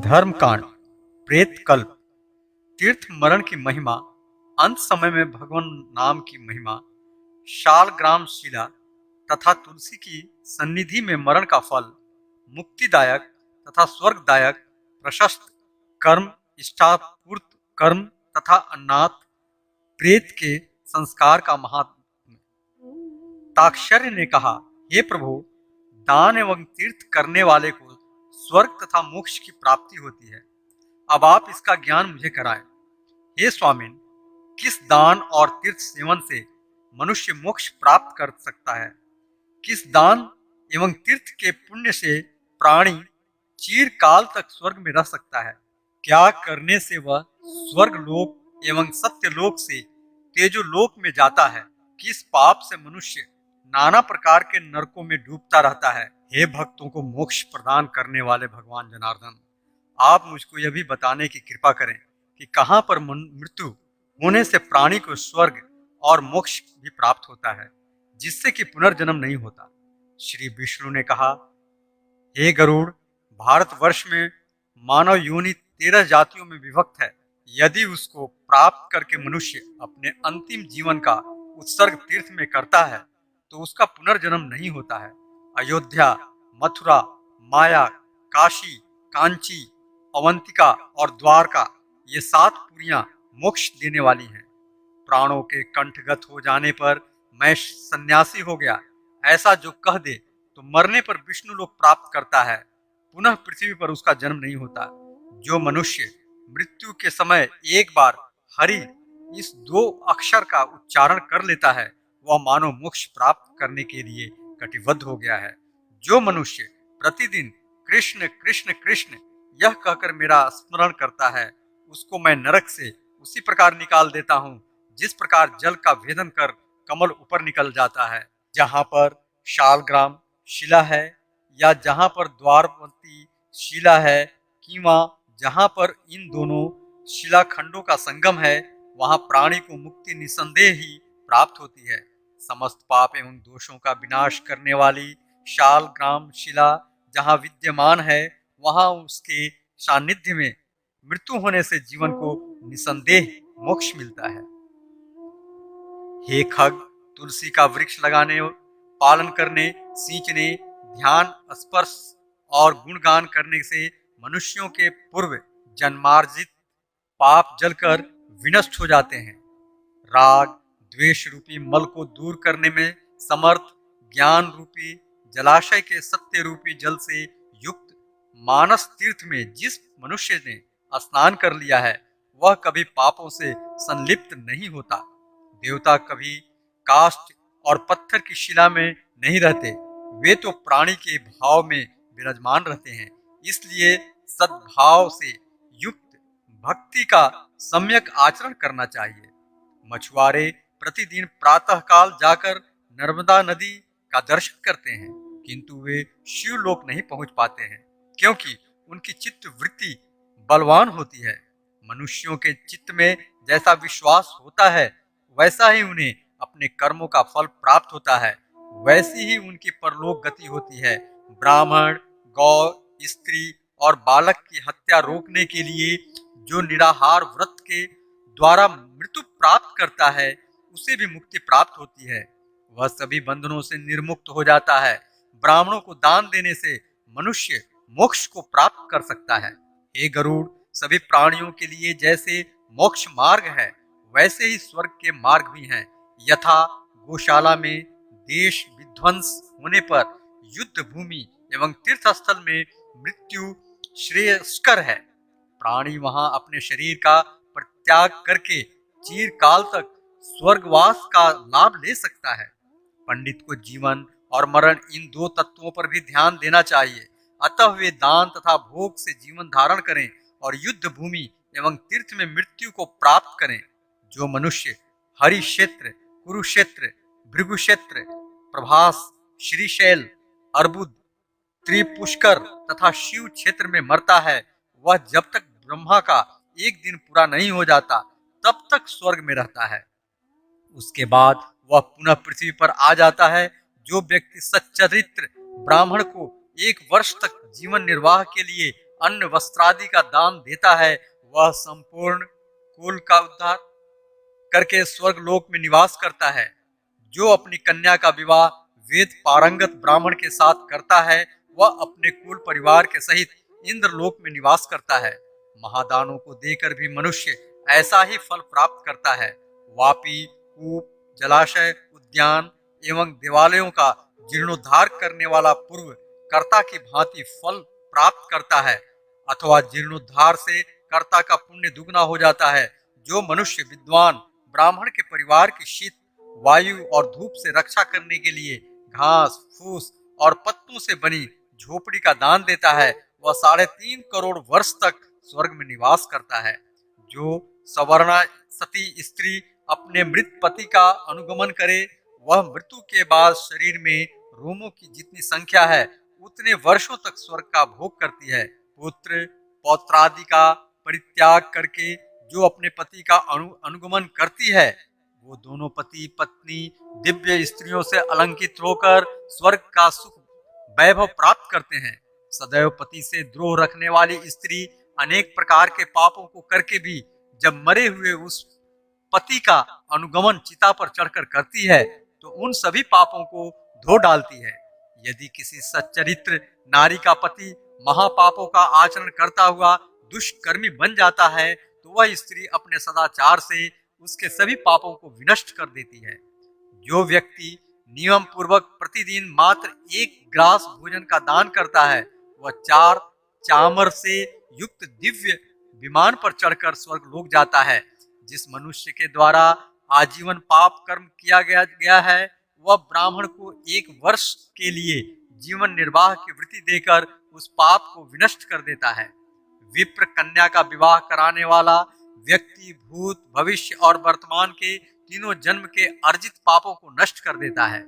धर्म कांड, प्रेत कल्प, तीर्थ मरण की महिमा, अंत समय में भगवान नाम की महिमा, शालग्राम शिला तथा तुलसी की सन्निधि में मरण का फल, मुक्तिदायक तथा स्वर्गदायक प्रशस्त कर्म, इष्टापूर्त कर्म तथा अन्नाथ प्रेत के संस्कार का महात्म्य। ताक्षर्य ने कहा, हे प्रभु, दान एवं तीर्थ करने वाले को स्वर्ग तथा मोक्ष की प्राप्ति होती है। अब आप इसका ज्ञान मुझे कराएं। हे स्वामिन, किस दान और तीर्थ सेवन से मनुष्य मोक्ष प्राप्त कर सकता है? किस दान एवं तीर्थ के पुण्य से प्राणी चिरकाल तक स्वर्ग में रह सकता है? क्या करने से वह स्वर्ग लोक एवं सत्य लोक से तेजोलोक में जाता है? किस पाप से मनुष्य नाना प्रकार के नरकों में डूबता रहता है? हे भक्तों को मोक्ष प्रदान करने वाले भगवान जनार्दन, आप मुझको यह भी बताने की कृपा करें कि कहाँ पर मृत्यु होने से प्राणी को स्वर्ग और मोक्ष भी प्राप्त होता है, जिससे कि पुनर्जन्म नहीं होता। श्री विष्णु ने कहा, हे गरुड़, भारतवर्ष में मानव योनि 13 जातियों में विभक्त है। यदि उसको प्राप्त करके मनुष्य अपने अंतिम जीवन का उत्सर्ग तीर्थ में करता है तो उसका पुनर्जन्म नहीं होता है। अयोध्या, मथुरा, माया, काशी, कांची, अवंतिका और द्वारका, ये 7 पुरियां मोक्ष देने वाली हैं। प्राणों के कंठगत हो जाने पर मैं सन्यासी हो गया, ऐसा जो कह दे तो मरने पर विष्णु लोक प्राप्त करता है, पुनः पृथ्वी पर उसका जन्म नहीं होता। जो मनुष्य मृत्यु के समय एक बार हरि इस 2 अक्षर का उच्चारण कर लेता है, वह मानव मोक्ष प्राप्त करने के लिए कटिबद्ध हो गया है। जो मनुष्य प्रतिदिन कृष्ण कृष्ण कृष्ण यह कहकर मेरा स्मरण करता है, उसको मैं नरक से उसी प्रकार निकाल देता हूँ जिस प्रकार जल का भेदन कर कमल ऊपर निकल जाता है। जहाँ पर शालग्राम शिला है या जहाँ पर द्वारवती शिला है, किंवा जहाँ पर इन दोनों शिलाखंडों का संगम है, वहाँ प्राणी को मुक्ति निसंदेह ही प्राप्त होती है। समस्त पाप एवं दोषों का विनाश करने वाली शालग्राम शिला जहाँ विद्यमान है, वहाँ उसके सानिध्य में मृत्यु होने से जीवन को निसंदेह मोक्ष मिलता है। हे खग, तुलसी का वृक्ष लगाने, पालन करने, सींचने, ध्यान, स्पर्श और गुणगान करने से मनुष्यों के पूर्व जन्मार्जित पाप जलकर विनष्ट हो जाते हैं। राग द्वेष रूपी मल को दूर करने में समर्थ ज्ञान रूपी जलाशय के सत्य रूपी जल से युक्त मानस तीर्थ में जिस मनुष्य ने स्नान कर लिया है, वह कभी पापों से संलिप्त नहीं होता। देवता कभी काष्ठ और पत्थर की शिला में नहीं रहते, वे तो प्राणी के भाव में विराजमान रहते हैं। इसलिए सद्भाव से युक्त भक्ति का सम्यक आचरण करना चाहिए। मछुआरे प्रतिदिन प्रातःकाल जाकर नर्मदा नदी का दर्शन करते हैं, किंतु वे शिवलोक नहीं पहुंच पाते हैं, क्योंकि उनकी चित्त वृत्ति बलवान होती है। मनुष्यों के चित्त में जैसा विश्वास होता है, वैसा ही उन्हें अपने कर्मों का फल प्राप्त होता है, वैसी ही उनकी परलोक गति होती है। ब्राह्मण, गौ, स्त्री और बालक की हत्या रोकने के लिए जो निराहार व्रत के द्वारा मृत्यु प्राप्त करता है, उसे भी मुक्ति प्राप्त होती है। वह सभी बंधनों से निर्मुक्त हो जाता है। ब्राह्मणों को दान देने से मनुष्य मोक्ष को प्राप्त कर सकता है। हे गरुड़, सभी प्राणियों के लिए जैसे मोक्ष मार्ग है, वैसे ही स्वर्ग के मार्ग भी हैं। यथा गौशाला में देश विध्वंस होने पर युद्ध भूमि एवं तीर्थ स्थल में मृत्यु श्रेयस्कर है। प्राणी वहां अपने शरीर का परित्याग करके चिरकाल तक स्वर्गवास का लाभ ले सकता है। पंडित को जीवन और मरण इन 2 तत्वों पर भी ध्यान देना चाहिए। अतः वे दान तथा भोग से जीवन धारण करें और युद्ध भूमि एवं तीर्थ में मृत्यु को प्राप्त करें। जो मनुष्य हरि क्षेत्र, कुरुक्षेत्र, भृगुक्षेत्र, प्रभास, श्रीशैल, अर्बुद, त्रिपुष्कर तथा शिव क्षेत्र में मरता है, वह जब तक ब्रह्मा का एक दिन पूरा नहीं हो जाता, तब तक स्वर्ग में रहता है। उसके बाद वह पुनः पृथ्वी पर आ जाता है। जो व्यक्ति सच्चरित्र ब्राह्मण को 1 वर्ष तक जीवन निर्वाह के लिए अन्न वस्त्रादि का दान देता है, वह संपूर्ण कुल का उद्धार करके स्वर्ग लोक में निवास करता है। जो अपनी कन्या का विवाह वेद पारंगत ब्राह्मण के साथ करता है, वह अपने कुल परिवार के सहित इंद्र लोक में निवास करता है। महादानों को देकर भी मनुष्य ऐसा ही फल प्राप्त करता है। वापी, कूप, जलाशय, उद्यान एवं देवालयों का जीर्णोद्धार करने वाला पूर्व कर्ता की भांति फल प्राप्त करता है, अथवा जीर्णोद्धार से कर्ता का पुण्य दुगना हो जाता है। जो मनुष्य विद्वान ब्राह्मण के परिवार की शीत, वायु और धूप से रक्षा करने के लिए घास, फूस और पत्तों से बनी झोपड़ी का दान देता है, वह 3.5 करोड़ वर्ष तक स्वर्ग में निवास करता है। जो सवर्णा सती स्त्री अपने मृत पति का अनुगमन करे, वह मृत्यु के बाद शरीर में रोमों की जितनी संख्या है उतने वर्षों तक स्वर्ग का भोग करती है। पुत्र पौत्रादि का परित्याग करके जो अपने पति का अनुगमन करती है, वो दोनों पति पत्नी दिव्य स्त्रियों से अलंकित होकर स्वर्ग का सुख वैभव प्राप्त करते हैं। सदैव पति से द्रोह रखने वाली स्त्री अनेक प्रकार के पापों को करके भी जब मरे हुए उस पति का अनुगमन चिता पर चढ़कर करती है, तो उन सभी पापों को धो डालती है। यदि किसी सच्चरित्र नारी का पति महापापों का आचरण करता हुआ दुष्कर्मी बन जाता है, तो वह स्त्री अपने सदाचार से उसके सभी पापों को विनष्ट कर देती है। जो व्यक्ति नियम पूर्वक प्रतिदिन मात्र 1 ग्रास भोजन का दान करता है, वह 4 चामर से युक्त दिव्य विमान पर चढ़कर स्वर्ग लोक जाता है। जिस मनुष्य के द्वारा आजीवन पाप कर्म किया गया है, वह ब्राह्मण को 1 वर्ष के लिए जीवन निर्वाह की वृत्ति देकर उस पाप को विनष्ट कर देता है। विप्र कन्या का विवाह कराने वाला व्यक्ति भूत, भविष्य और वर्तमान के तीनों जन्म के अर्जित पापों को नष्ट कर देता है।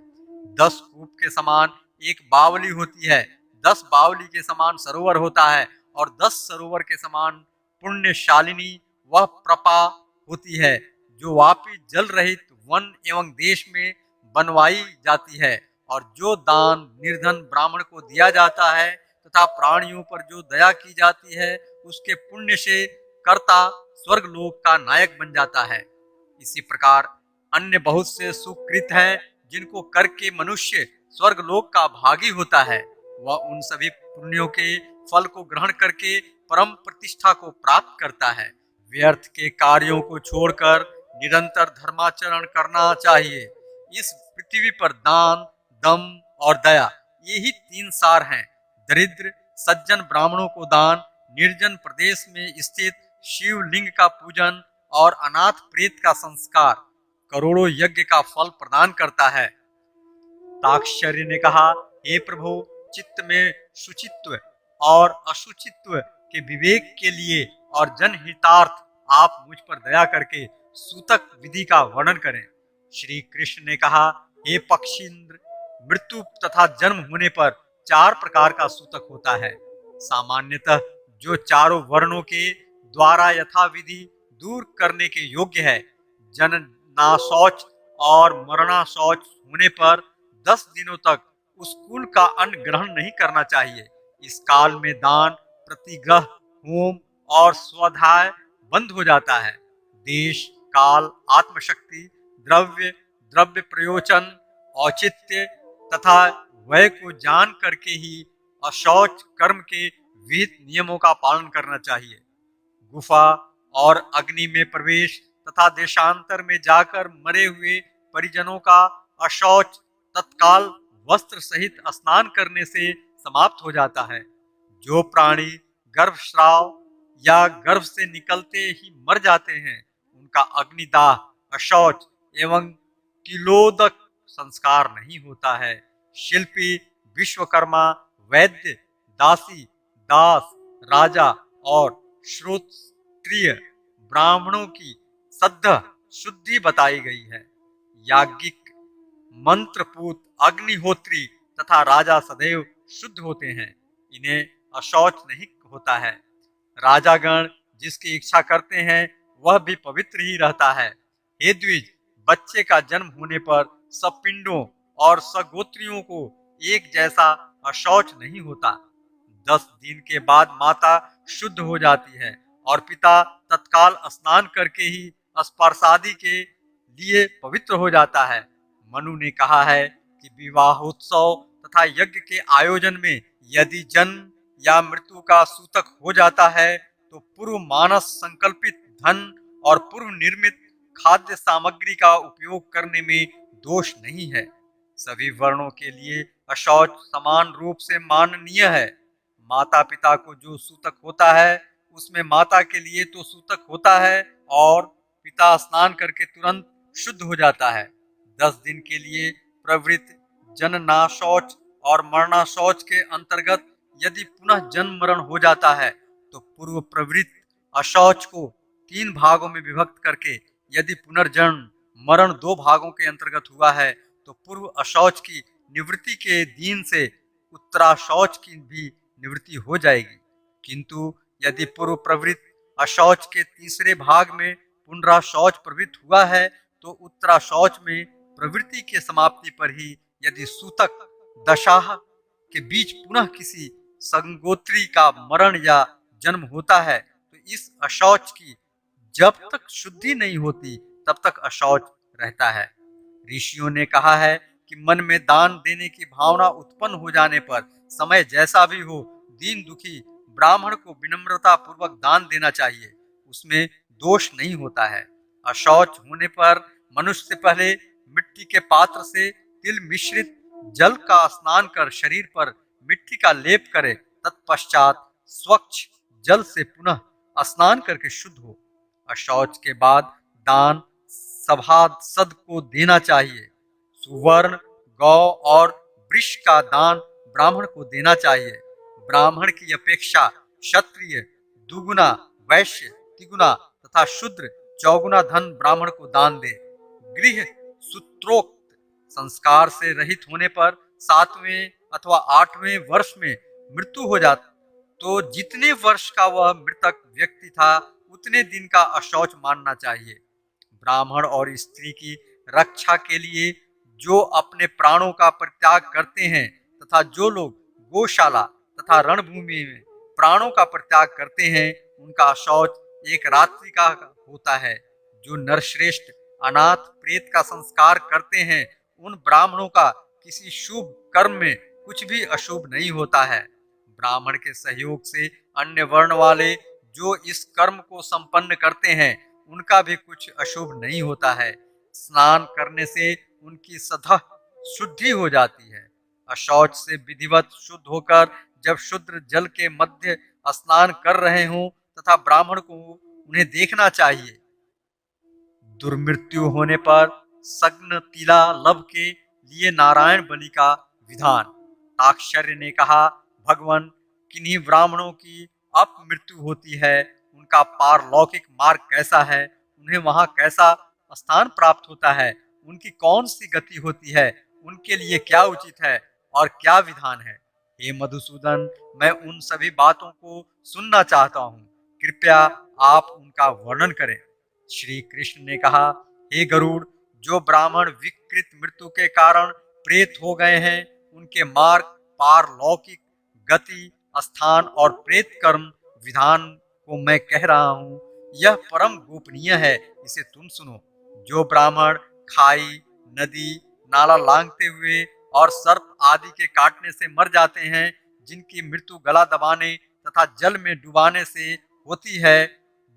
10 कूप के समान एक बावली होती है, 10 बावली के समान सरोवर होता है और 10 सरोवर के समान पुण्यशालिनी वह प्रपा होती है, जो वापी जल रहित वन एवं देश में बनवाई जाती है। और जो दान निर्धन ब्राह्मण को दिया जाता है तथा प्राणियों पर जो दया की जाती है, उसके पुण्य से कर्ता स्वर्ग लोक का नायक बन जाता है। इसी प्रकार अन्य बहुत से सुकृत हैं, जिनको करके मनुष्य स्वर्ग लोक का भागी होता है। वह उन सभी पुण्यों के फल को ग्रहण करके परम प्रतिष्ठा को प्राप्त करता है। व्यर्थ के कार्यों को छोड़कर निरंतर धर्माचरण करना चाहिए। इस पृथ्वी पर दान, दम और दया, ये ही 3 सार हैं। दरिद्र सज्जन ब्राह्मणों को दान, निर्जन प्रदेश में स्थित शिवलिंग का पूजन और अनाथ प्रेत का संस्कार करोड़ों यज्ञ का फल प्रदान करता है। ताक्षर्य ने कहा, हे प्रभु, चित्त में शुचित्व और अशुचित्व के विवेक के लिए और जनहितार्थ आप मुझ पर दया करके सूतक विधि का वर्णन करें। श्री कृष्ण ने कहा, हे पक्षींद्र, मृत्यु तथा जन्म होने पर 4 प्रकार का सूतक होता है। सामान्यतः जो चारों वर्णों के द्वारा यथाविधि दूर करने के योग्य है, जननाशौच और मरणाशौच होने पर 10 दिनों तक उस कुल का अन्न ग्रहण नहीं करना चाहिए। इस काल में दान, प्रतिग्रह, होम और स्वाध्याय बंद हो जाता है। देश, काल, आत्मशक्ति, द्रव्य, द्रव्य प्रयोजन, औचित्य तथा व्यय को जान करके ही अशौच कर्म के विहित नियमों का पालन करना चाहिए। गुफा और अग्नि में प्रवेश तथा देशांतर में जाकर मरे हुए परिजनों का अशौच तत्काल वस्त्र सहित स्नान करने से समाप्त हो जाता है। जो प्राणी गर्भस्राव या गर्भ से निकलते ही मर जाते हैं, उनका अग्निदाह, अशौच एवं तिलोदक संस्कार नहीं होता है। शिल्पी, विश्वकर्मा, वैद्य, दासी, दास, राजा और श्रोत्रिय ब्राह्मणों की सद्ध शुद्धि बताई गई है। याज्ञिक, मंत्रपूत, अग्निहोत्री तथा राजा सदैव शुद्ध होते हैं, इन्हें अशौच नहीं होता है। राजागण जिसकी इच्छा करते हैं वह भी पवित्र ही रहता है। हे द्विज, बच्चे का जन्म होने पर सब पिंडों और सगोत्रियों को एक जैसा अशौच नहीं होता। 10 दिन के बाद माता शुद्ध हो जाती है और पिता तत्काल स्नान करके ही स्पर्शादि के लिए पवित्र हो जाता है। मनु ने कहा है कि विवाहोत्सव तथा यज्ञ के आयोजन में यदि जन्म या मृत्यु का सूतक हो जाता है तो पूर्व मानस संकल्पित धन और पूर्व निर्मित खाद्य सामग्री का उपयोग करने में दोष नहीं है। सभी वर्णों के लिए अशौच समान रूप से माननीय है। माता पिता को जो सूतक होता है उसमें माता के लिए तो सूतक होता है और पिता स्नान करके तुरंत शुद्ध हो जाता है। 10 दिन के लिए प्रवृत्त जनना शौच और मरना शौच के अंतर्गत यदि पुनः जन्म मरण हो जाता है तो पूर्व प्रवृत्त अशौच को 3 भागों में विभक्त करके यदि पुनर्जन्म मरण 2 भागों के अंतर्गत हुआ है तो पूर्व अशौच की निवृत्ति के दिन से उत्तराशौच की भी निवृत्ति हो जाएगी। किंतु यदि पूर्व प्रवृत्त अशौच के तीसरे भाग में पुनराशौच प्रवृत्त हुआ है तो उत्तराशौच में प्रवृत्ति के समाप्ति पर ही यदि सूतक दशा के बीच पुनः किसी संगोत्री का मरण या जन्म होता है तो इस अशौच की जब तक शुद्धि नहीं होती तब तक अशौच रहता है। ऋषियों ने कहा है कि मन में दान देने की भावना उत्पन्न हो जाने पर समय जैसा भी हो दीन दुखी ब्राह्मण को विनम्रता पूर्वक दान देना चाहिए, उसमें दोष नहीं होता है। अशौच होने पर मनुष्य से पहले मिट्टी के पात्र से तिल मिश्रित जल का स्नान कर शरीर पर मिट्टी का लेप करे, तत्पश्चात स्वच्छ जल से पुनः स्नान करके शुद्ध हो। अशौच के बाद दान सभासद को देना चाहिए। सुवर्ण गौ और वृक्ष का दान ब्राह्मण को देना चाहिए। ब्राह्मण की अपेक्षा क्षत्रिय दुगुना, वैश्य तिगुना तथा शूद्र चौगुना धन ब्राह्मण को दान दे। गृह सूत्रोक्त संस्कार से रहित होने पर 7वें अथवा 8वें वर्ष में मृत्यु हो जाती तो जितने वर्ष का वह मृतक व्यक्ति था उतने दिन का अशौच मानना चाहिए। ब्राह्मण और स्त्री की रक्षा के लिए जो अपने प्राणों का परित्याग करते हैं तथा जो लोग गौशाला तथा रणभूमि में प्राणों का परित्याग करते हैं उनका शौच एक रात्रि का होता है। जो नरश्रेष्ठ अनाथ प्रेत का संस्कार करते हैं उन ब्राह्मणों का किसी शुभ कर्म में कुछ भी अशुभ नहीं होता है। ब्राह्मण के सहयोग से अन्य वर्ण वाले जो इस कर्म को संपन्न करते हैं उनका भी कुछ अशुभ नहीं होता है। स्नान करने से उनकी सतह शुद्धि हो जाती है। अशौच से विधिवत शुद्ध होकर जब शुद्र जल के मध्य स्नान कर रहे हों तथा ब्राह्मण को उन्हें देखना चाहिए। दुर्मृत्यु होने पर सग्न तिला लब के लिए नारायण बलि का विधान। ताक्षर्य ने कहा, भगवान किन्हीं ब्राह्मणों की अपमृत्यु होती है, उनका पारलौकिक मार्ग कैसा है, उन्हें वहां कैसा स्थान प्राप्त होता है, उनकी कौन सी गति होती है, उनके लिए क्या उचित है और क्या विधान है। हे मधुसूदन, मैं उन सभी बातों को सुनना चाहता हूँ, कृपया आप उनका वर्णन करें। श्री कृष्ण ने कहा, हे गरुड़, जो ब्राह्मण विकृत मृत्यु के कारण प्रेत हो गए हैं उनके मार्ग, पारलौकिक गति, स्थान और प्रेत कर्म विधान को मैं कह रहा हूँ। यह परम गोपनीय है, इसे तुम सुनो। जो ब्राह्मण खाई, नदी, नाला लांघते हुए और सर्प आदि के काटने से मर जाते हैं, जिनकी मृत्यु गला दबाने तथा जल में डुबाने से होती है,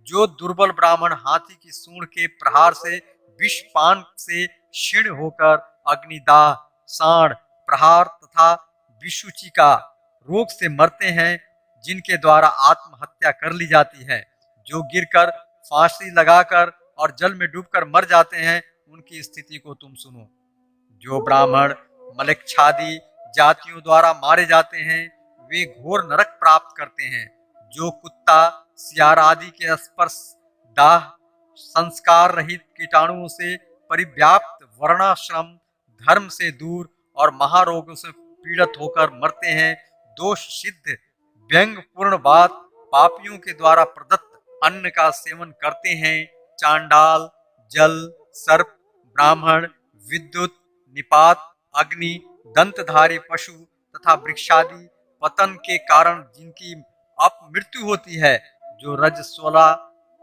जो दुर्बल ब्राह्मण हाथी की सूंड के प्रहार से विष पान से क्षीण होकर अग्निदाह, साण, प्रहार तथा विषुचि का रोग से मरते हैं, जिनके द्वारा आत्महत्या कर ली जाती है, जो गिरकर, फांसी लगाकर और जल में डूबकर मर जाते हैं, उनकी स्थिति को तुम सुनो। जो ब्राह्मण मलेच्छादी जातियों द्वारा मारे जाते हैं वे घोर नरक प्राप्त करते हैं। जो कुत्ता, सियार आदि के स्पर्श, दाह, संस्कार रहित कीटाणुओं से परिव्याप्त, वर्णाश्रम धर्म से दूर और महारोगों से पीड़ित होकर मरते हैं, दोष सिद्ध व्यंग पूर्ण बात, पापियों के द्वारा प्रदत्त अन्न का सेवन करते हैं, चांडाल, जल, सर्प, ब्राह्मण, विद्युत, निपात, अग्नि, दंतधारी पशु तथा वृक्षादि पतन के कारण जिनकी अपमृत्यु होती है, जो रजस्वला,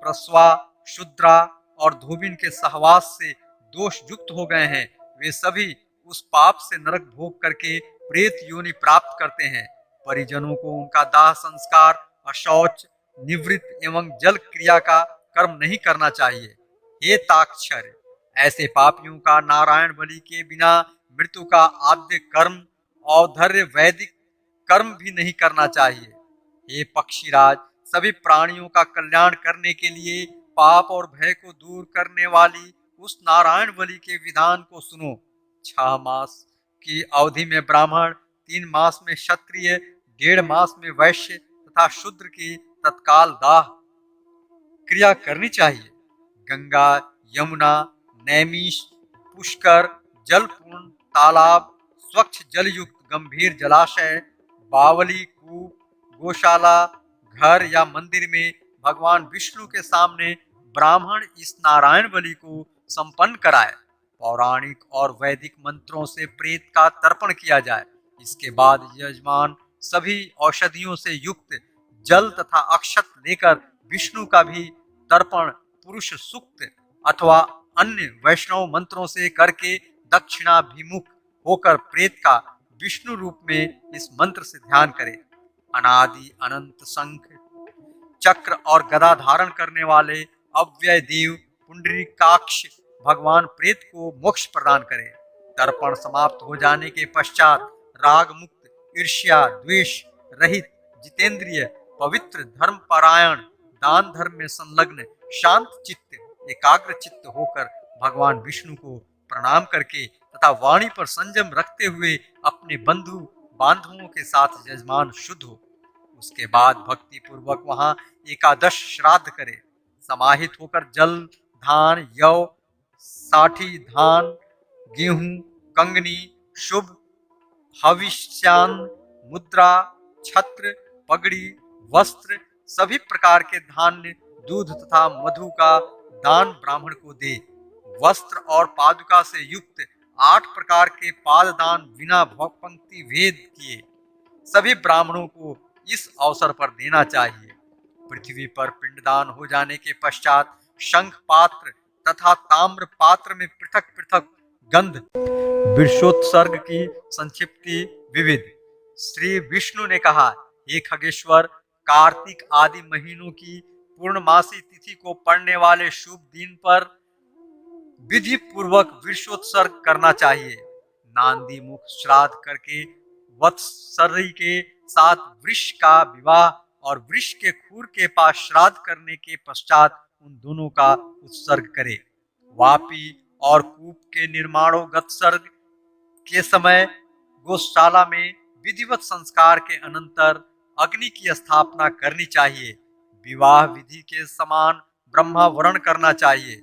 प्रस्वा, शुद्रा और धोबिन के सहवास से दोष युक्त हो गए हैं, वे सभी उस पाप से नरक भोग करके प्रेत योनि प्राप्त करते हैं। परिजनों को उनका दाह संस्कार, अशौच, निवृत्त एवं जल क्रिया का कर्म नहीं करना चाहिए। हे ताक्षर, ऐसे पापियों का नारायण बलि के बिना मृत्यु का आद्य कर्म औधर्य वैदिक कर्म भी नहीं करना चाहिए। हे पक्षीराज, सभी प्राणियों का कल्याण करने के लिए पाप और भय को दूर करने वाली उस नारायण बलि के विधान को सुनो। 6 मास की अवधि में ब्राह्मण, 3 मास में क्षत्रिय, 1.5 मास में वैश्य तथा शूद्र की तत्काल दाह क्रिया करनी चाहिए। गंगा, यमुना, नैमिष, पुष्कर, जलपूर्ण तालाब, स्वच्छ जल युक्त गंभीर जलाशय, बावली, कूप, गौशाला, घर या मंदिर में भगवान विष्णु के सामने ब्राह्मण इस नारायण बलि को संपन्न कराए। पौराणिक और वैदिक मंत्रों से प्रेत का तर्पण किया जाए। इसके बाद यजमान सभी औषधियों से युक्त जल तथा अक्षत लेकर विष्णु का भी तर्पण पुरुष सूक्त अथवा अन्य वैष्णव मंत्रों से करके दक्षिणाभिमुख होकर प्रेत का विष्णु रूप में इस मंत्र से ध्यान करे। अनादि अनंत शंख चक्र और गदा धारण करने वाले अव्यय देव पुंडरीकाक्ष भगवान प्रेत को मोक्ष प्रदान करे। तर्पण समाप्त हो जाने के पश्चात राग मुक्त, ईर्ष्या द्वेष रहित, जितेंद्रिय, पवित्र, धर्म परायण, दान धर्म में संलग्न, शांत चित्त, एकाग्र चित्त होकर भगवान विष्णु को प्रणाम करके तथा वाणी पर संयम रखते हुए अपने बंधु बांधवों के साथ यजमान शुद्ध हो। उसके बाद भक्ति पूर्वक वहां एकादश श्राद्ध करे। समाहित होकर जल, धान, यव, साठी धान, गेहूं, कंगनी, शुभ, हविष्यान, मुद्रा, छत्र, पगड़ी, वस्त्र, सभी प्रकार के धान्य, दूध तथा मधु का दान ब्राह्मण को दे। वस्त्र और पादुका से युक्त 8 प्रकार के पाददान बिना पंक्ति भेद किए सभी ब्राह्मणों को इस अवसर पर देना चाहिए। पृथ्वी पर पिंडदान हो जाने के पश्चात शंख पात्र तथा ताम्र पात्र में पृथक पृथक गंध विषोत्सर्ग की संक्षिप्ति विविध। श्री विष्णु ने कहा, हे खगेश्वर, कार्तिक आदि महीनों की पूर्णमासी तिथि को पड़ने वाले शुभ दिन पर विधि पूर्वक विषोत्सर्ग करना चाहिए। नांदी मुख श्राद्ध करके वत्सरी के साथ वृष का विवाह और वृष के खूर के पास श्राद्ध करने के पश्चात उन दोनों का उत्सर्ग करे। वापी और कूप के निर्माणोगत्सर्ग के समय गौशाला में विधिवत संस्कार के अनंतर अग्नि की स्थापना करनी चाहिए। विवाह विधि के समान ब्रह्मावरण करना चाहिए।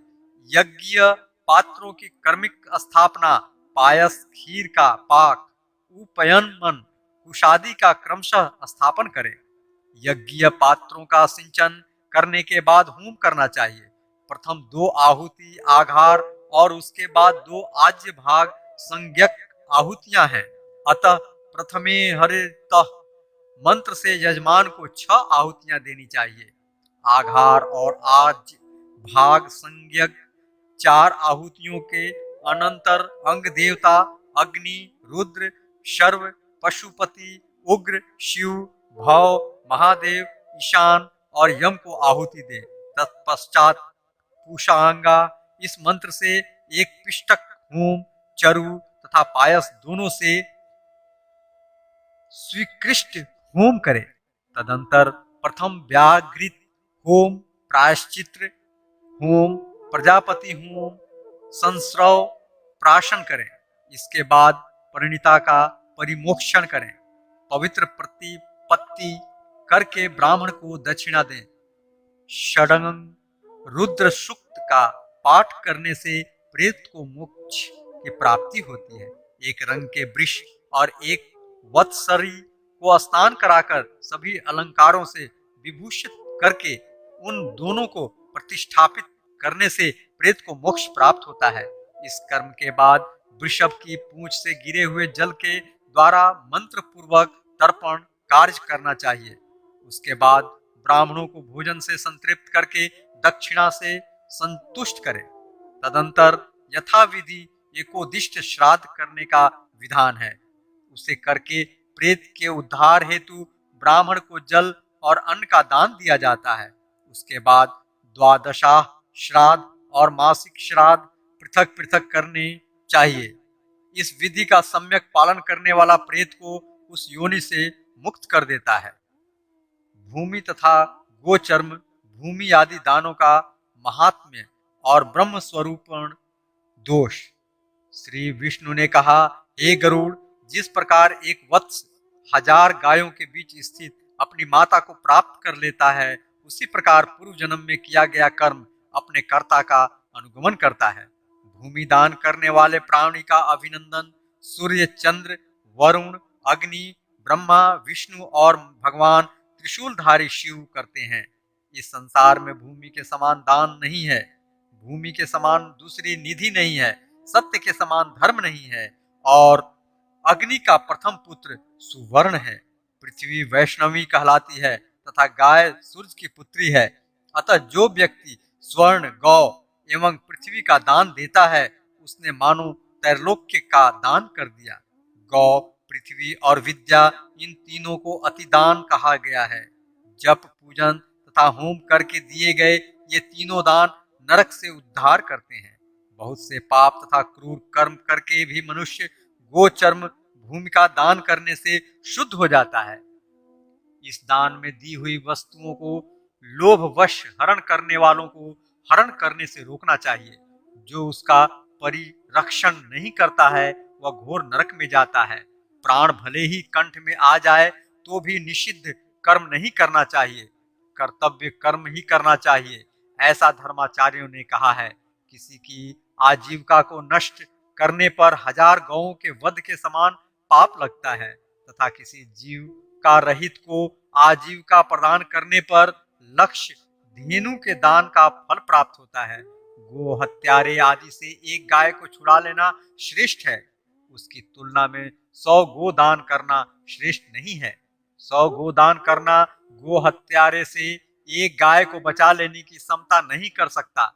यज्ञ पात्रों की कर्मिक स्थापना, पायस, खीर का पाक, उपयन, कुशादी का क्रमशः स्थापन करें। यज्ञ पात्रों का सिंचन करने के बाद होम करना चाहिए। प्रथम 2 आहुति आघार और उसके बाद 2 आज्य भाग संज्ञक आहुतियां हैं। अतः प्रथमे हरितः मंत्र से यजमान को 6 आहुतियां देनी चाहिए। आघार और आज्य भाग संज्ञक 4 आहुतियों के अनंतर अंग देवता अग्नि, रुद्र, शर्व, पशुपति, उग्र, शिव, भव, महादेव, ईशान और यम को आहुति दे। तत्पश्चात पूषांगा इस मंत्र से एक पिष्टक होम, चरु तथा पायस दोनों से स्वीकृष्ट होम करे। तदंतर प्रथम व्याघ्रित होम, प्रायश्चित्र होम, प्रजापति होम, संस्रव प्राशन करें। इसके बाद परिणीता का परिमोक्षण करें। पवित्र प्रतिपत्ति करके ब्राह्मण को दक्षिणा दें। षडंग रुद्र सूक्त का पाठ करने से प्रेत को मोक्ष की प्राप्ति होती है। एक रंग के वृष और एक वत्सरी को स्नान कराकर सभी अलंकारों से विभूषित करके उन दोनों को प्रतिष्ठापित करने से प्रेत को मोक्ष प्राप्त होता है। इस कर्म के बाद वृषभ की पूंछ से गिरे हुए जल के द्वारा मंत्र पूर्वक तर्पण कार्य करना चाहिए। उसके बाद ब्राह्मणों को भोजन से संतृप्त करके दक्षिणा से संतुष्ट करें। तदंतर यथाविधि एकोदिष्ट श्राद्ध करने का विधान है। उसे करके प्रेत के उद्धार हेतु ब्राह्मण को जल और अन्न का दान दिया जाता है। उसके बाद द्वादशाह श्राद्ध और मासिक श्राद्ध पृथक पृथक करने चाहिए। इस विधि का सम्यक पालन करने वाला प्रेत को उस योनि से मुक्त कर देता है। भूमि तथा गोचर्म भूमि आदि दानों का महात्म्य और ब्रह्म स्वरूपण दोष। श्री विष्णु ने कहा, हे गरुड़, जिस प्रकार एक वत्स 1000 गायों के बीच स्थित अपनी माता को प्राप्त कर लेता है, उसी प्रकार पूर्व जन्म में किया गया कर्म अपने कर्ता का अनुगमन करता है। भूमि दान करने वाले प्राणी का अभिनंदन सूर्य, चंद्र, वरुण, अग्नि, ब्रह्मा, विष्णु और भगवान त्रिशूलधारी शिव करते हैं। इस संसार में भूमि के समान दान नहीं है, भूमि के समान दूसरी निधि नहीं है, सत्य के समान धर्म नहीं है, और अग्नि का प्रथम पुत्र सुवर्ण है। पृथ्वी वैष्णवी कहलाती है तथा गाय सूर्य की पुत्री है। अतः जो व्यक्ति स्वर्ण, गौ एवं पृथ्वी का दान देता है, उसने मानो त्रैलोक्य का दान कर दिया। गौ, पृथ्वी और विद्या, इन तीनों को अतिदान कहा गया है। जप, पूजन तथा होम करके दिए गए ये तीनों दान नरक से उद्धार करते हैं। बहुत से पाप तथा क्रूर कर्म करके भी मनुष्य गोचर्म भूमि का दान करने से शुद्ध हो जाता है। इस दान में दी हुई वस्तुओं को लोभवश हरण करने वालों को हरण करने से रोकना चाहिए। जो उसका परिरक्षण नहीं करता है वह घोर नरक में जाता है। प्राण भले ही कंठ में आ जाए तो भी निषिद्ध कर्म नहीं करना चाहिए, कर्तव्य कर्म ही करना चाहिए, ऐसा धर्माचार्यों ने कहा है। किसी की आजीविका को नष्ट करने पर 1000 गौओं के वध के समान पाप लगता है तथा किसी जीव का रहित को आजीविका प्रदान करने पर लक्ष्य धेनु के दान का फल प्राप्त होता है। गो हत्यारे आदि से एक गाय को छुड़ा लेना श्रेष्ठ है, उसकी तुलना में 100 गो दान करना श्रेष्ठ नहीं है। 100 गो दान करना गो हत्यारे से एक गाय को बचा लेने की क्षमता नहीं कर सकता।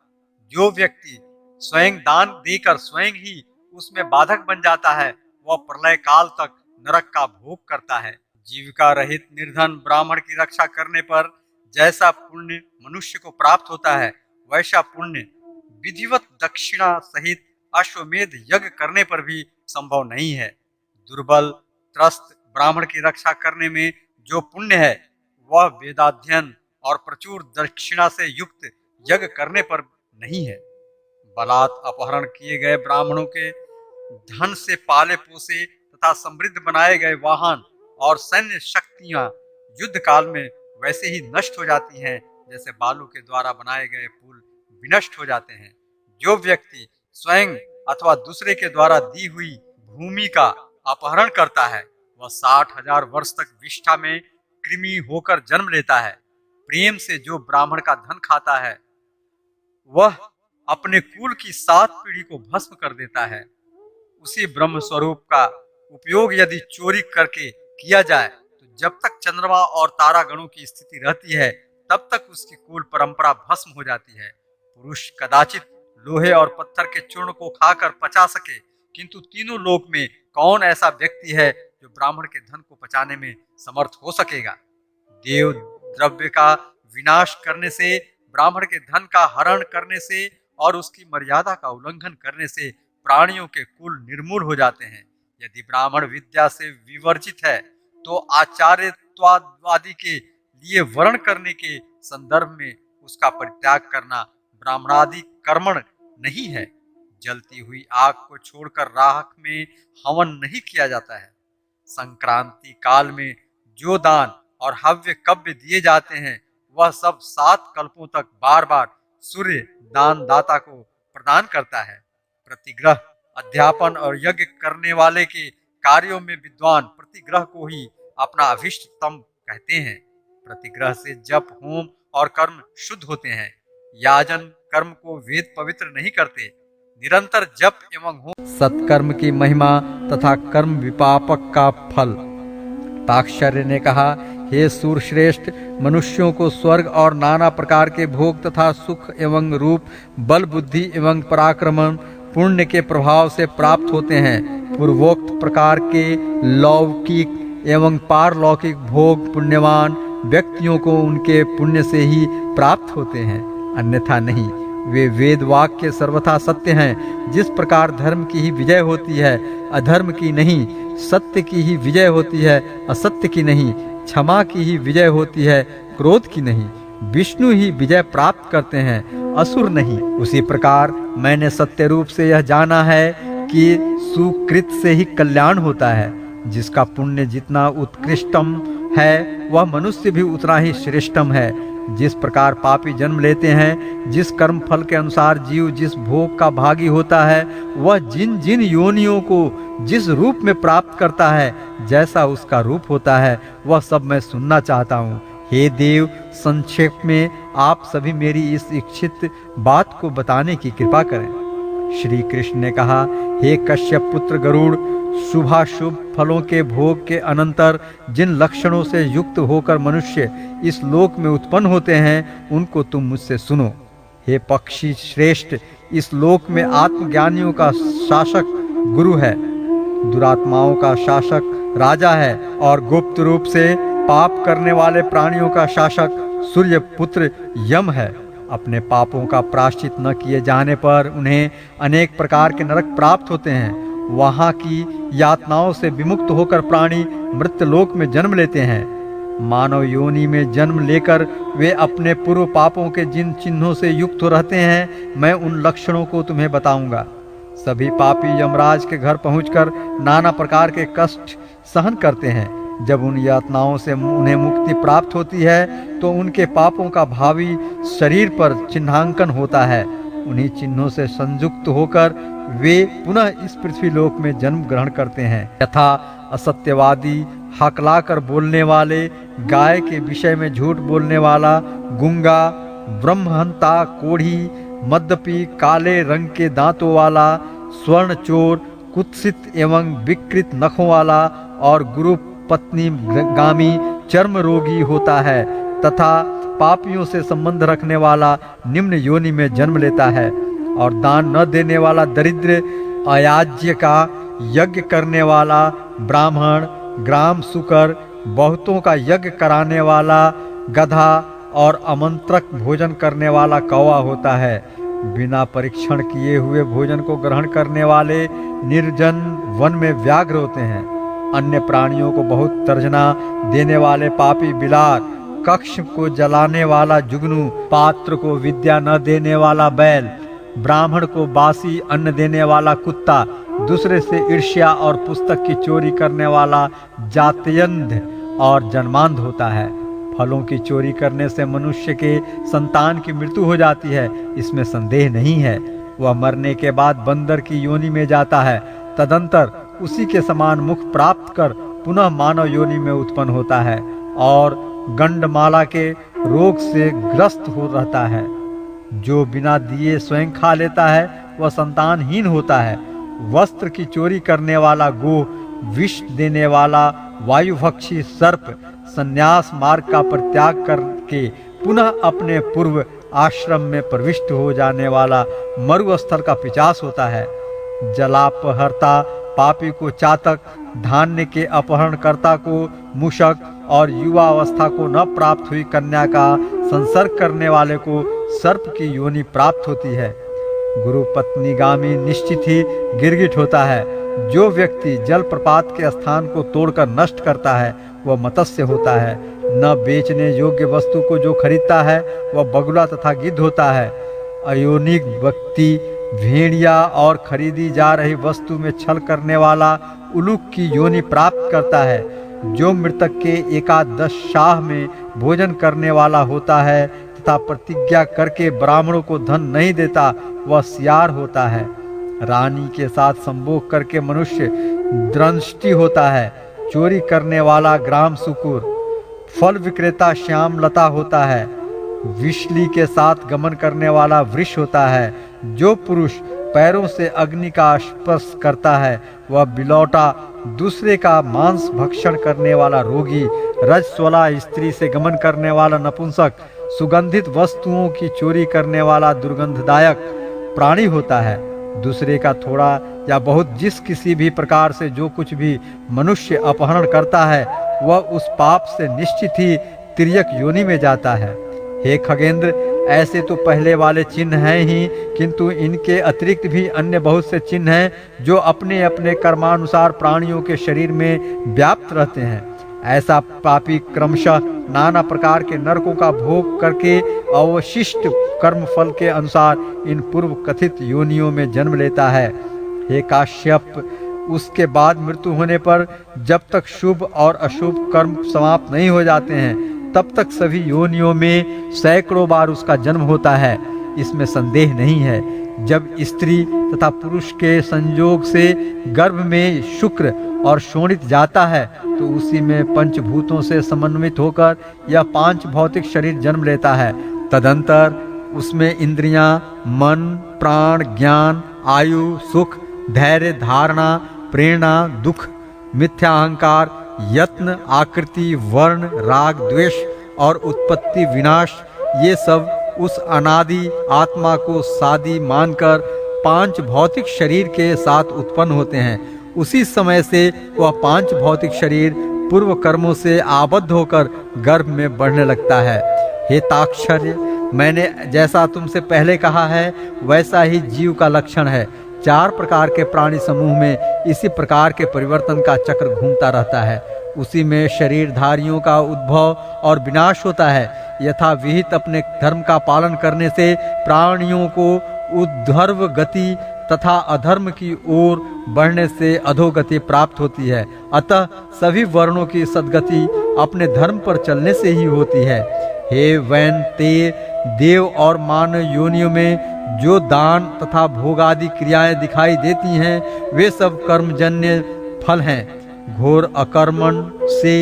जो व्यक्ति स्वयं दान देकर स्वयं ही उसमें बाधक बन जाता है, वह प्रलय काल तक नरक का भोग करता है। जीविका रहित निर्धन ब्राह्मण की रक्षा करने पर जैसा पुण्य मनुष्य को प्राप्त होता है, वैसा पुण्य विधिवत दक्षिणा सहित अश्वमेध यज्ञ करने पर भी संभव नहीं है। दुर्बल त्रस्त ब्राह्मण की रक्षा करने में जो पुण्य है, वह वेदाध्ययन और प्रचुर दक्षिणा से युक्त यज्ञ करने पर नहीं है। बलात् अपहरण किए गए ब्राह्मणों के धन से पाले पोसे तथा समृद्ध बनाए गए वाहन और सैन्य शक्तियां युद्ध काल में वैसे ही नष्ट हो जाती हैं जैसे बालू के द्वारा बनाए गए पुल विनष्ट हो जाते हैं। जो व्यक्ति स्वयं अथवा दूसरे के द्वारा दी हुई भूमि का अपहरण करता है, वह 60,000 वर्ष तक विष्ठा में कृमि होकर जन्म लेता है। प्रेम से जो ब्राह्मण का धन खाता है, वह अपने कुल की 7 पीढ़ी को भस्म कर देता है। उसी ब्रह्म स्वरूप का उपयोग यदि चोरी करके किया जाए तो जब तक चंद्रमा और तारा गणों की स्थिति रहती है, तब तक उसकी कुल परंपरा भस्म हो जाती है। पुरुष कदाचित लोहे और पत्थर के चूर्ण को खाकर पचा सके, किंतु तीनों लोक में कौन ऐसा व्यक्ति है जो ब्राह्मण के धन को पचाने में समर्थ हो सकेगा। देव द्रव्य का विनाश करने से, ब्राह्मण के धन का हरण करने से और उसकी मर्यादा का उल्लंघन करने से प्राणियों के कुल निर्मूल हो जाते हैं। यदि ब्राह्मण विद्या से विवर्जित है तो आचार्यत्वादि के लिए वर्ण करने के संदर्भ में उसका परित्याग करना ब्राह्मणादि कर्मण नहीं है। जलती हुई आग को छोड़कर राख में हवन नहीं किया जाता है। संक्रांति काल में जो दान और हव्य कव्य दिए जाते हैं, वह सब 7 कल्पों तक बार बार सूर्य दान दाता को प्रदान करता है। प्रतिग्रह, अध्यापन और यज्ञ करने वाले के कार्यों में विद्वान प्रतिग्रह को ही अपना अभिष्टतम कहते हैं। प्रतिग्रह से जप, होम और कर्म शुद्ध होते हैं। याजन कर्म को वेद पवित्र नहीं करते। निरंतर जप एवं होम सत्कर्म की महिमा तथा कर्म विपापक का फल। ताक्षर्य ने कहा, हे सूरश्रेष्ठ, मनुष्यों को स्वर्ग और नाना प्रकार के भोग तथा सुख एवं रूप, बल, बुद्धि एवं पराक्रम पुण्य के प्रभाव से प्राप्त होते हैं। पूर्वोक्त प्रकार के लौकिक एवं पारलौकिक भोग पुण्यवान व्यक्तियों को उनके पुण्य से ही प्राप्त होते हैं, अन्यथा नहीं। वे वेद वाक्य सर्वथा सत्य हैं। जिस प्रकार धर्म की ही विजय होती है, अधर्म की नहीं, सत्य की ही विजय होती है, असत्य की नहीं, क्षमा की ही विजय होती है, क्रोध की नहीं, विष्णु ही विजय प्राप्त करते हैं, असुर नहीं। उसी प्रकार मैंने सत्य रूप से यह जाना है कि सुकृत से ही कल्याण होता है। जिसका पुण्य जितना उत्कृष्टम है, वह मनुष्य भी उतना ही श्रेष्ठम है। जिस प्रकार पापी जन्म लेते हैं, जिस कर्म फल के अनुसार जीव जिस भोग का भागी होता है, वह जिन जिन योनियों को जिस रूप में प्राप्त करता है, जैसा उसका रूप होता है, वह सब मैं सुनना चाहता हूँ। हे देव, संक्षेप में आप सभी मेरी इस इच्छित बात को बताने की कृपा करें। श्री कृष्ण ने कहा, हे कश्यप पुत्र गरुड़, शुभाशुभ फलों के भोग के अनंतर जिन लक्षणों से युक्त होकर मनुष्य इस लोक में उत्पन्न होते हैं, उनको तुम मुझसे सुनो। हे पक्षी श्रेष्ठ, इस लोक में आत्मज्ञानियों का शासक गुरु है, दुरात्माओं का शासक राजा है, और गुप्त रूप से पाप करने वाले प्राणियों का शासक सूर्य पुत्र यम है। अपने पापों का प्रायश्चित न किए जाने पर उन्हें अनेक प्रकार के नरक प्राप्त होते हैं। वहाँ की यातनाओं से विमुक्त होकर प्राणी मृत्यलोक में जन्म लेते हैं। मानव योनि में जन्म लेकर वे अपने पूर्व पापों के जिन चिन्हों से युक्त रहते हैं, मैं उन लक्षणों को तुम्हें बताऊंगा। सभी पापी यमराज के घर पहुंचकर नाना प्रकार के कष्ट सहन करते हैं। जब उन यातनाओं से उन्हें मुक्ति प्राप्त होती है, तो उनके पापों का भावी शरीर पर चिन्हांकन होता है। उन्हीं चिन्हों से संयुक्त होकर वे पुनः इस पृथ्वी लोक में जन्म ग्रहण करते हैं। यथा असत्यवादी, हकलाकर बोलने वाले, गाय के विषय में झूठ बोलने वाला, गूंगा, ब्रह्महंता, कोढ़ी, मद्यपी, काले रंग के दांतों वाला, स्वर्ण चोर, कुत्सित एवं विकृत नखों वाला और गुरु पत्नी गामी चर्म रोगी होता है, तथा पापियों से संबंध रखने वाला निम्न योनि में जन्म लेता है। और दान न देने वाला दरिद्र, अयाज्य का यज्ञ करने वाला ब्राह्मण, ग्राम सुकर, बहुतों का यज्ञ कराने वाला गधा और आमंत्रक भोजन करने वाला कौवा होता है। बिना परीक्षण किए हुए भोजन को ग्रहण करने वाले निर्जन वन में व्याघ्र होते हैं। अन्य प्राणियों को बहुत तर्जना देने वाले पापी बिलार, कक्ष को जलाने वाला जुगनू, पात्र को विद्या न देने वाला बैल, ब्राह्मण को बासी अन्न देने वाला कुत्ता, दूसरे से ईर्ष्या और पुस्तक की चोरी करने वाला जात्यंध और जन्मांध होता है। फलों की चोरी करने से मनुष्य के संतान की मृत्यु हो जाती है, इसमें संदेह नहीं है। वह मरने के बाद बंदर की योनि में जाता है, तदंतर उसी के समान मुख प्राप्त कर पुनः मानव योनि में उत्पन्न होता है और गंडमाला के रोग से ग्रस्त हो रहता है। जो बिना दिए स्वयं खा लेता है, वह संतानहीन होता है। वस्त्र की चोरी करने वाला गो, विष देने वाला वायुभक्षी सर्प, संन्यास मार्ग का परित्याग करके पुनः अपने पूर्व आश्रम में प्रविष्ट हो जाने वाला मरुस्थल का पिशाच होता है। जलापहर्ता पापी को चातक, धान्य के अपहरणकर्ता को मूषक और युवा अवस्था को न प्राप्त हुई कन्या का संसर्ग करने वाले को सर्प की योनि प्राप्त होती है। गुरु पत्नीगामी निश्चित ही गिरगिट होता है। जो व्यक्ति जलप्रपात के स्थान को तोड़कर नष्ट करता है, वह मत्स्य होता है। न बेचने योग्य वस्तु को जो खरीदता है, वह बगुला तथा गिद्ध होता है। अयोनिक व्यक्ति भेड़िया और खरीदी जा रही वस्तु में छल करने वाला उलूक की योनि प्राप्त करता है। जो मृतक के एकादश शाह में भोजन करने वाला होता है तथा प्रतिज्ञा करके ब्राह्मणों को धन नहीं देता, वह सियार होता है। रानी के साथ संभोग करके मनुष्य दृष्टि होता है। चोरी करने वाला ग्राम सुकुर, फल विक्रेता श्याम लता होता है। विषली के साथ गमन करने वाला वृष होता है। जो पुरुष पैरों से अग्नि का स्पर्श करता है, वह बिलौटा दूसरे का मांस भक्षण करने वाला रोगी, रजस्वला स्त्री से गमन करने वाला नपुंसक, सुगंधित वस्तुओं की चोरी करने वाला दुर्गंधदायक प्राणी होता है। दूसरे का थोड़ा या बहुत जिस किसी भी प्रकार से जो कुछ भी मनुष्य अपहरण करता है, वह उस पाप से निश्चित ही तिर्यक योनि में जाता है। हे खगेंद्र, ऐसे तो पहले वाले चिन्ह हैं ही, किंतु इनके अतिरिक्त भी अन्य बहुत से चिन्ह हैं जो अपने अपने कर्मानुसार प्राणियों के शरीर में व्याप्त रहते हैं। ऐसा पापी क्रमशः नाना प्रकार के नरकों का भोग करके अवशिष्ट कर्म फल के अनुसार इन पूर्व कथित योनियों में जन्म लेता है। हे काश्यप, उसके बाद मृत्यु होने पर जब तक शुभ और अशुभ कर्म समाप्त नहीं हो जाते हैं, तब तक सभी योनियों में सैकड़ों बार उसका जन्म होता है, इसमें संदेह नहीं है। जब स्त्री तथा पुरुष के संयोग से गर्भ में शुक्र और शोणित जाता है, तो उसी में पंचभूतों से समन्वित होकर यह 5 भौतिक शरीर जन्म लेता है। तदंतर उसमें इंद्रियां, मन, प्राण, ज्ञान, आयु, सुख, धैर्य, धारणा, प्रेरणा, दुख, मिथ्या अहंकार, यत्न, आकृति, वर्ण, राग, द्वेष और उत्पत्ति विनाश, ये सब उस अनादि आत्मा को सादी मानकर 5 भौतिक शरीर के साथ उत्पन्न होते हैं। उसी समय से वह 5 भौतिक शरीर पूर्व कर्मों से आबद्ध होकर गर्भ में बढ़ने लगता है। हे ताक्षर्य, मैंने जैसा तुमसे पहले कहा है, वैसा ही जीव का लक्षण है। 4 प्रकार के प्राणी समूह में इसी प्रकार के परिवर्तन का चक्र घूमता रहता है। उसी में शरीरधारियों का उद्भव और विनाश होता है। यथा विहित अपने धर्म का पालन करने से प्राणियों को ऊर्ध्व गति तथा अधर्म की ओर बढ़ने से अधोगति प्राप्त होती है। अतः सभी वर्णों की सद्गति अपने धर्म पर चलने से ही होती है। हे वैन, ते देव और मानव योनियों में जो दान तथा भोगादि क्रियाएं दिखाई देती हैं, वे सब कर्मजन्य फल हैं। घोर अकर्मण से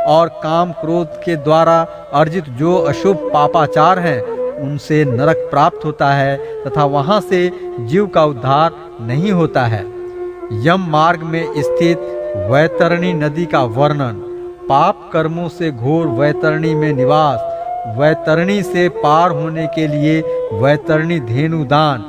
और काम क्रोध के द्वारा अर्जित जो अशुभ पापाचार हैं, उनसे नरक प्राप्त होता है तथा वहां से जीव का उद्धार नहीं होता है। यम मार्ग में स्थित वैतरणी नदी का वर्णन। पाप कर्मों से घोर वैतरणी में निवास, वैतरणी से पार होने के लिए वैतरणी धेनु दान,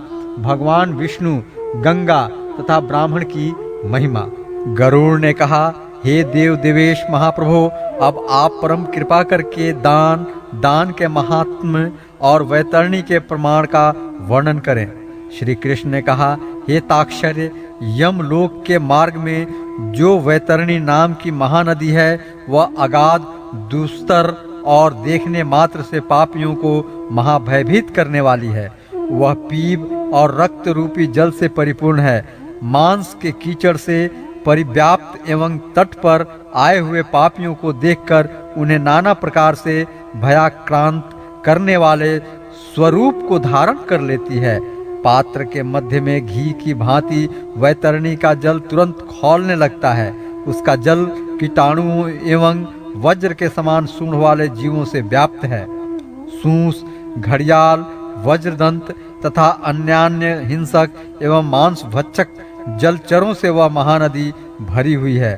भगवान विष्णु, गंगा तथा ब्राह्मण की महिमा। गरुड़ ने कहा, हे देव देवेश महाप्रभु, अब आप परम कृपा करके दान के महात्म्य और वैतरणी के प्रमाण का वर्णन करें। श्री कृष्ण ने कहा, हे ताक्षर्य, यमलोक के मार्ग में जो वैतरणी नाम की महानदी है, वह अगाध, दुस्तर और देखने मात्र से पापियों को महाभयभीत करने वाली है। वह पीप और रक्त रूपी जल से परिपूर्ण है। मांस के कीचड़ से परिव्याप्त एवं तट पर आए हुए पापियों को देखकर उन्हें नाना प्रकार से भयाक्रांत करने वाले स्वरूप को धारण कर लेती है। पात्र के मध्य में घी की भांति वैतरणी का जल तुरंत खौलने लगता है। उसका जल कीटाणुओं एवं वज्र के समान सूंड वाले जीवों से व्याप्त है। सूंस, घड़ियाल, वज्रदंत तथा अन्यान्य हिंसक एवं मांस भक्षक जलचरों से वह महानदी भरी हुई है।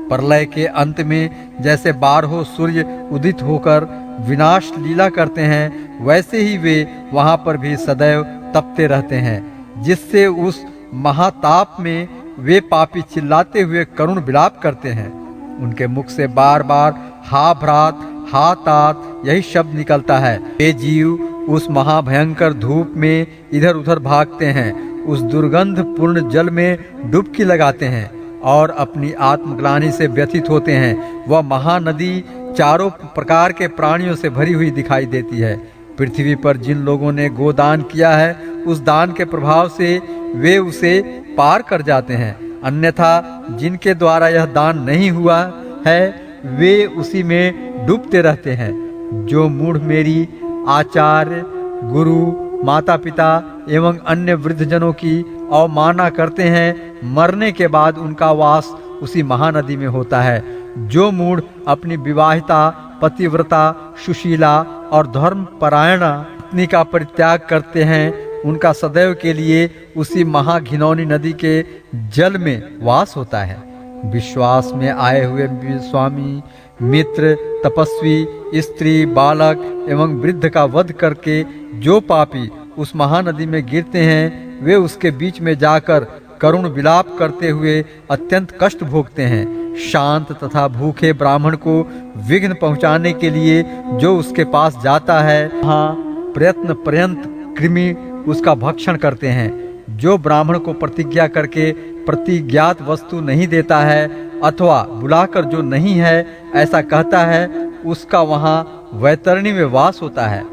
प्रलय के अंत में जैसे 12 सूर्य उदित होकर विनाश लीला करते हैं, वैसे ही वे वहां पर भी सदैव तपते रहते हैं, जिससे उस महाताप में वे पापी चिल्लाते हुए करुण विलाप करते हैं। उनके मुख से बार बार हा भ्रात, हा तात यही शब्द निकलता है। वे जीव उस महाभयंकर धूप में इधर उधर भागते हैं, उस दुर्गंध पूर्ण जल में डुबकी लगाते हैं और अपनी आत्मग्लानि से व्यथित होते हैं। वह महानदी 4 प्रकार के प्राणियों से भरी हुई दिखाई देती है। पृथ्वी पर जिन लोगों ने गोदान किया है, उस दान के प्रभाव से वे उसे पार कर जाते हैं। अन्यथा जिनके द्वारा यह दान नहीं हुआ है, वे उसी में डूबते रहते हैं। जो मूढ़ मेरी आचार्य, गुरु, माता पिता एवं अन्य वृद्धजनों की अवमानना करते हैं, मरने के बाद उनका वास उसी महानदी में होता है। जो मूढ़ अपनी विवाहिता, पतिव्रता, सुशीला और धर्म परायणा पत्नी का परित्याग करते हैं, उनका सदैव के लिए उसी महाघिनौनी नदी के जल में वास होता है। विश्वास में आए हुए स्वामी, मित्र, तपस्वी, स्त्री, बालक एवं वृद्ध का वध करके जो पापी उस महानदी में गिरते हैं, वे उसके बीच में जाकर करुण विलाप करते हुए अत्यंत कष्ट भोगते हैं। शांत तथा भूखे ब्राह्मण को विघ्न पहुंचाने के लिए जो उसके पास जाता है, वहाँ प्रयत्न पर्यंत कृमि उसका भक्षण करते हैं। जो ब्राह्मण को प्रतिज्ञा करके प्रतिज्ञात वस्तु नहीं देता है अथवा बुलाकर जो नहीं है ऐसा कहता है, उसका वहाँ वैतरणी में वास होता है।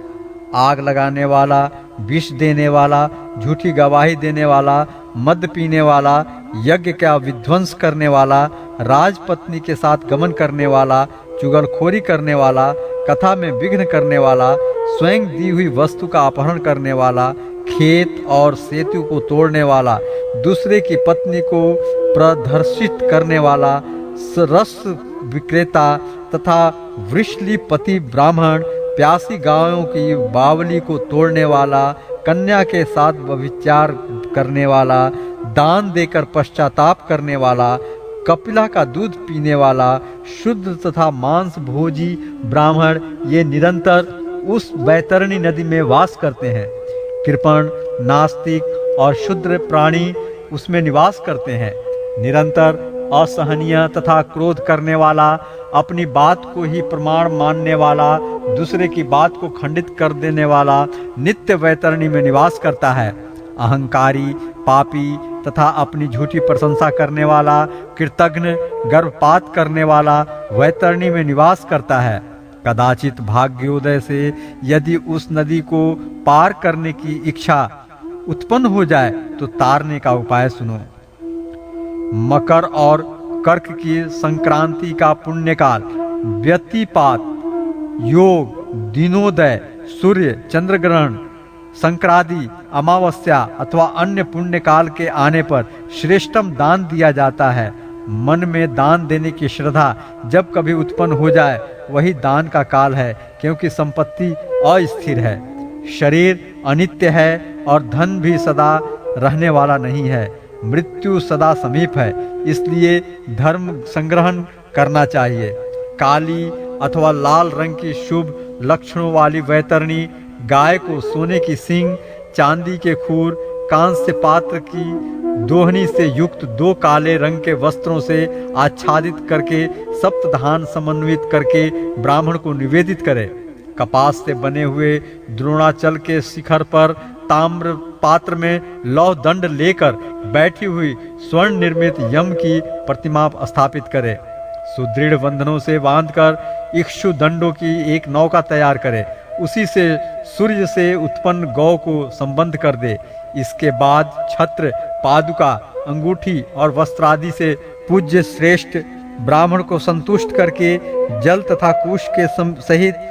आग लगाने वाला, विष देने वाला, झूठी गवाही देने वाला, मद पीने वाला, यज्ञ का विध्वंस करने वाला, राजपत्नी के साथ गमन करने वाला, चुगलखोरी करने वाला, कथा में विघ्न करने वाला, स्वयं दी हुई वस्तु का अपहरण करने वाला, खेत और सेतु को तोड़ने वाला, दूसरे की पत्नी को प्रदर्शित करने वाला, रस विक्रेता तथा वृषलीपति ब्राह्मण, प्यासी गायों की बावली को तोड़ने वाला, कन्या के साथ व्यभिचार करने वाला, दान देकर पश्चाताप करने वाला, कपिला का दूध पीने वाला, शुद्ध तथा मांस भोजी ब्राह्मण, ये निरंतर उस वैतरणी नदी में वास करते हैं। कृपण, नास्तिक और शूद्र प्राणी उसमें निवास करते हैं। निरंतर असहनीय तथा क्रोध करने वाला, अपनी बात को ही प्रमाण मानने वाला, दूसरे की बात को खंडित कर देने वाला नित्य वैतरणी में निवास करता है। अहंकारी, पापी तथा अपनी झूठी प्रशंसा करने वाला, कृतघ्न, गर्भपात करने वाला वैतरणी में निवास करता है। कदाचित भाग्योदय से यदि उस नदी को पार करने की इच्छा उत्पन्न हो जाए तो तारने का उपाय सुनो। मकर और कर्क की संक्रांति का पुण्यकाल, व्यतिपात योग, दिनोदय, सूर्य चंद्रग्रहण, संक्रांति, अमावस्या अथवा अन्य पुण्यकाल के आने पर श्रेष्ठतम दान दिया जाता है। मन में दान देने की श्रद्धा जब कभी उत्पन्न हो जाए वही दान का काल है, क्योंकि संपत्ति अस्थिर है, शरीर अनित्य है और धन भी सदा रहने वाला नहीं है। मृत्यु सदा समीप है, इसलिए धर्म संग्रहण करना चाहिए। काली अथवा लाल रंग की शुभ लक्षणों वाली वैतरणी गाय को सोने की सींग, चांदी के खूर, कांस्य पात्र की दोहनी से युक्त 2 काले रंग के वस्त्रों से आच्छादित करके सप्तधान समन्वित करके ब्राह्मण को निवेदित करे। कपास से बने हुए द्रोणाचल के शिखर पर ताम्र पात्र में लौह दंड लेकर बैठी हुई स्वर्ण निर्मित यम की प्रतिमा स्थापित करे। सुदृढ़ बंधनों से बांधकर इक्षु दंडों की एक नौका तैयार करे। उसी से सूर्य से उत्पन्न गौ को संबंध कर दे। इसके बाद छत्र, पादुका, अंगूठी और वस्त्रादि से पूज्य श्रेष्ठ ब्राह्मण को संतुष्ट करके जल तथा कुश के सहित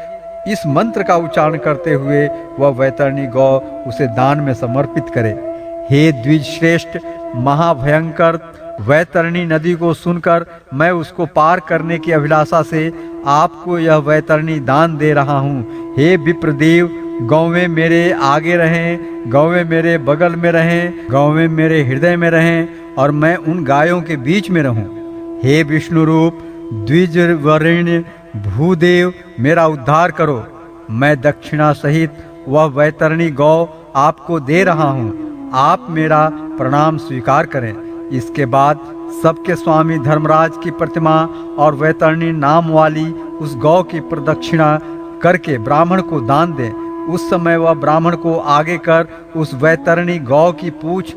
इस मंत्र का उच्चारण करते हुए वह वैतरणी गौ उसे दान में समर्पित करे। हे द्विज श्रेष्ठ, महाभयंकर वैतरणी नदी को सुनकर मैं उसको पार करने की अभिलाषा से आपको यह वैतरणी दान दे रहा हूँ। हे विप्रदेव, गौवें मेरे आगे रहें, गौवें मेरे बगल में रहें, गौवें मेरे हृदय में रहें और मैं उन गायों के बीच में रहूं। हे विष्णु रूप द्विजवरेण्य भूदेव, मेरा उद्धार करो। मैं दक्षिणा सहित वह वैतरणी गौ आपको दे रहा हूँ, आप मेरा प्रणाम स्वीकार करें। इसके बाद सबके स्वामी धर्मराज की प्रतिमा और वैतरणी नाम वाली उस गौ की प्रदक्षिणा करके ब्राह्मण को दान दें। उस समय वह ब्राह्मण को आगे कर उस वैतरणी गौ की पूंछ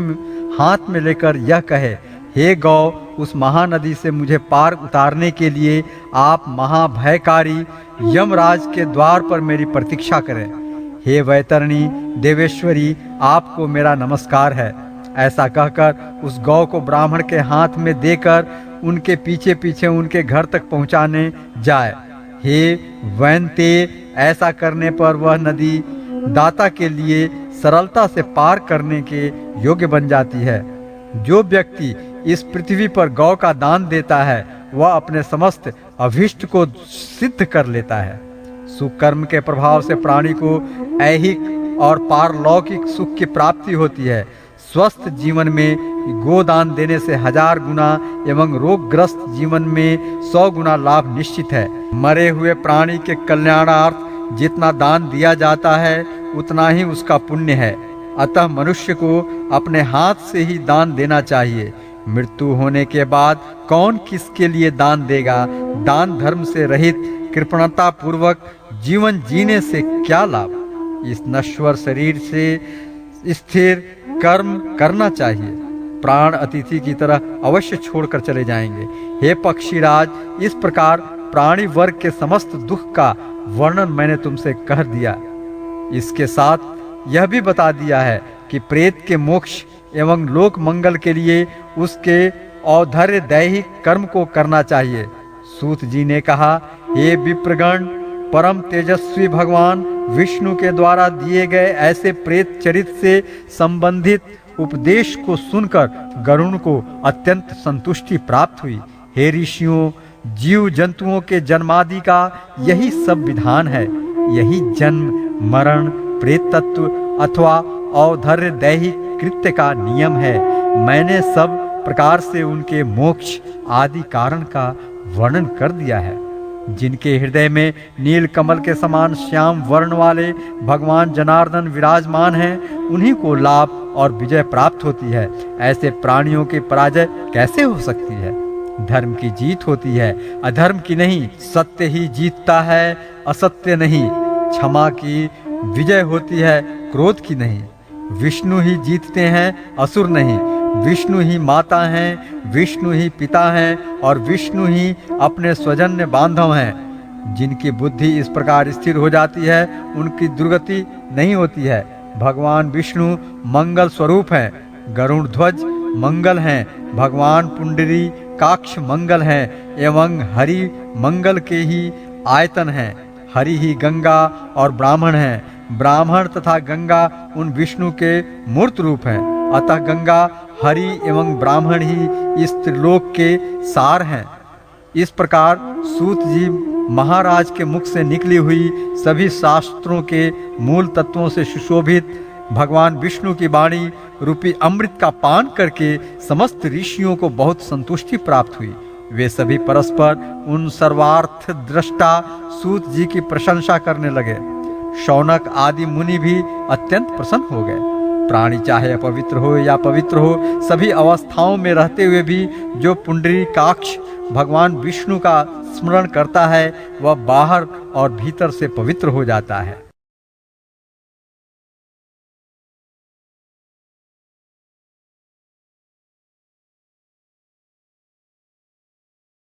हाथ में लेकर यह कहे, हे गौ, उस महानदी से मुझे पार उतारने के लिए आप महाभयकारी यमराज के द्वार पर मेरी प्रतीक्षा करें। हे वैतरणी देवेश्वरी, आपको मेरा नमस्कार है। ऐसा कहकर उस गौ को ब्राह्मण के हाथ में देकर उनके पीछे पीछे उनके घर तक पहुंचाने जाए। हे वैनते, ऐसा करने पर वह नदी दाता के लिए सरलता से पार करने के योग्य बन जाती है। जो व्यक्ति इस पृथ्वी पर गौ का दान देता है वह अपने समस्त अभीष्ट को सिद्ध कर लेता है। सुकर्म के प्रभाव से प्राणी को ऐहिक और पारलौकिक सुख की प्राप्ति होती है। स्वस्थ जीवन में गोदान देने से 1000 गुना एवं रोगग्रस्त जीवन में 100 गुना लाभ निश्चित है। मरे हुए प्राणी के कल्याणार्थ जितना दान दिया जाता है उतना ही उसका पुण्य है। अतः मनुष्य को अपने हाथ से ही दान देना चाहिए। मृत्यु होने के बाद कौन किसके लिए दान देगा? दान धर्म से रहित कृपणता पूर्वक जीवन जीने से क्या लाभ? इस नश्वर शरीर से स्थिर कर्म करना चाहिए। प्राण अतिथि की तरह अवश्य छोड़कर चले जाएंगे। हे पक्षीराज, इस प्रकार प्राणी वर्ग के समस्त दुख का वर्णन मैंने तुमसे कह दिया। इसके साथ यह भी बता दिया है कि प्रेत के मोक्ष एवं लोक मंगल के लिए उसके औद्धर्य दैहिक कर्म को करना चाहिए। सूत जी ने कहा, हे विप्रगण, परम तेजस्वी भगवान विष्णु के द्वारा दिए गए ऐसे प्रेत चरित्र से संबंधित उपदेश को सुनकर गरुण को अत्यंत संतुष्टि प्राप्त हुई। हे ऋषियों, जीव जंतुओं के जन्मादि का यही सब विधान है। यही जन्म मरण प्रेत तत्व अथवा औद्धर्य दैहिक कृत्य का नियम है। मैंने सब प्रकार से उनके मोक्ष आदि कारण का वर्णन कर दिया है। जिनके हृदय में नील कमल के समान श्याम वर्ण वाले भगवान जनार्दन विराजमान हैं, उन्हीं को लाभ और विजय प्राप्त होती है। ऐसे प्राणियों की पराजय कैसे हो सकती है? धर्म की जीत होती है, अधर्म की नहीं। सत्य ही जीतता है, असत्य नहीं। क्षमा की विजय होती है, क्रोध की नहीं। विष्णु ही जीतते हैं, असुर नहीं। विष्णु ही माता हैं, विष्णु ही पिता हैं और विष्णु ही अपने स्वजन्य बांधव हैं। जिनकी बुद्धि इस प्रकार स्थिर हो जाती है उनकी दुर्गति नहीं होती है। भगवान विष्णु मंगल स्वरूप हैं, गरुड़ ध्वज मंगल हैं, भगवान पुंडरी काक्ष मंगल हैं एवं हरि मंगल के ही आयतन हैं। हरि ही गंगा और ब्राह्मण हैं। ब्राह्मण तथा गंगा उन विष्णु के मूर्त रूप हैं। अतः गंगा हरि एवं ब्राह्मण ही इस त्रिलोक के सार हैं। इस प्रकार सूत जी महाराज के मुख से निकली हुई सभी शास्त्रों के मूल तत्वों से सुशोभित भगवान विष्णु की वाणी रूपी अमृत का पान करके समस्त ऋषियों को बहुत संतुष्टि प्राप्त हुई। वे सभी परस्पर उन सर्वार्थ दृष्टा सूत जी की प्रशंसा करने लगे। शौनक आदि मुनि भी अत्यंत प्रसन्न हो गए। प्राणी चाहे अपवित्र हो या पवित्र हो, सभी अवस्थाओं में रहते हुए भी जो पुंडरीकाक्ष भगवान विष्णु का स्मरण करता है वह बाहर और भीतर से पवित्र हो जाता है।